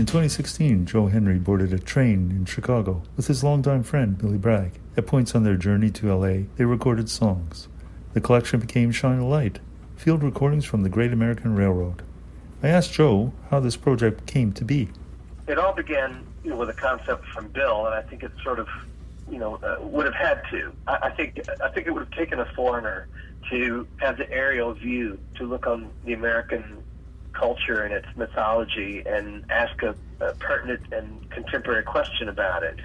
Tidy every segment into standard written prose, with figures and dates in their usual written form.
2016, Joe Henry boarded a train in Chicago with his longtime friend Billy Bragg. At points on their journey to LA, they recorded songs. The collection became Shine a Light, field recordings from the Great American Railroad. I asked Joe how this project came to be. It all began, with a concept from Bill, and I think it sort of, would have had to. I think it would have taken a foreigner to have the aerial view to look on the American culture and its mythology and ask a pertinent and contemporary question about it.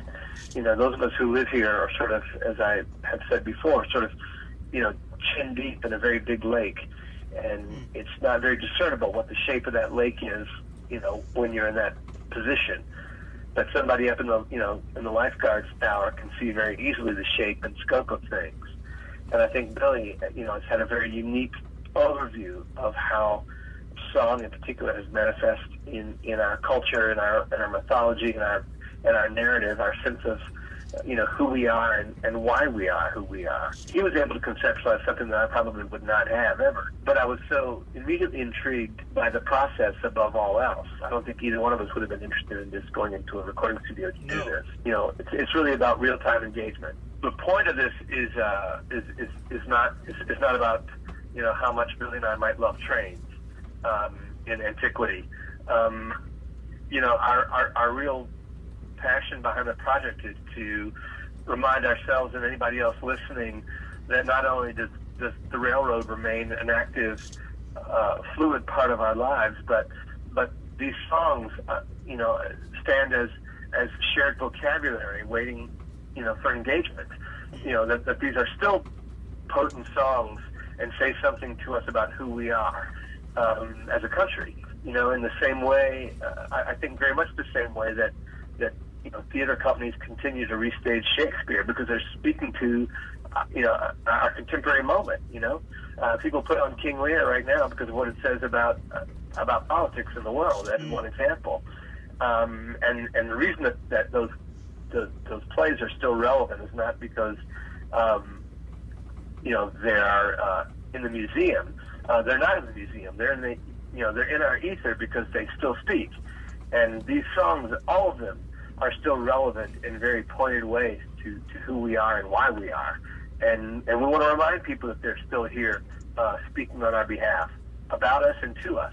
Those of us who live here are sort of, as I have said before, sort of, chin deep in a very big lake, and it's not very discernible what the shape of that lake is, when you're in that position. But somebody up in the, in the lifeguard's tower can see very easily the shape and scope of things. And I think Billy, has had a very unique overview of how song in particular has manifest in our culture, in our mythology, in our narrative, our sense of who we are and why we are who we are. He was able to conceptualize something that I probably would not have ever. But I was so immediately intrigued by the process above all else. I don't think either one of us would have been interested in just going into a recording studio to do this. It's really about real-time engagement. The point of this is not about how much Billy and I might love trains in antiquity. Our real passion behind the project is to remind ourselves and anybody else listening that not only does the railroad remain an active, fluid part of our lives, but these songs, stand as shared vocabulary, waiting, for engagement. That these are still potent songs and say something to us about who we are as a country. In the same way, I think very much the same way that theater companies continue to restage Shakespeare because they're speaking to, our contemporary moment. People put on King Lear right now because of what it says about politics in the world. That's one example. And the reason that those plays are still relevant is not because they are in the museum. They're not in the museum. They're in the they're in our ether because they still speak. And these songs, all of them, are still relevant in very pointed ways to who we are and why we are. And we want to remind people that they're still here speaking on our behalf, about us and to us.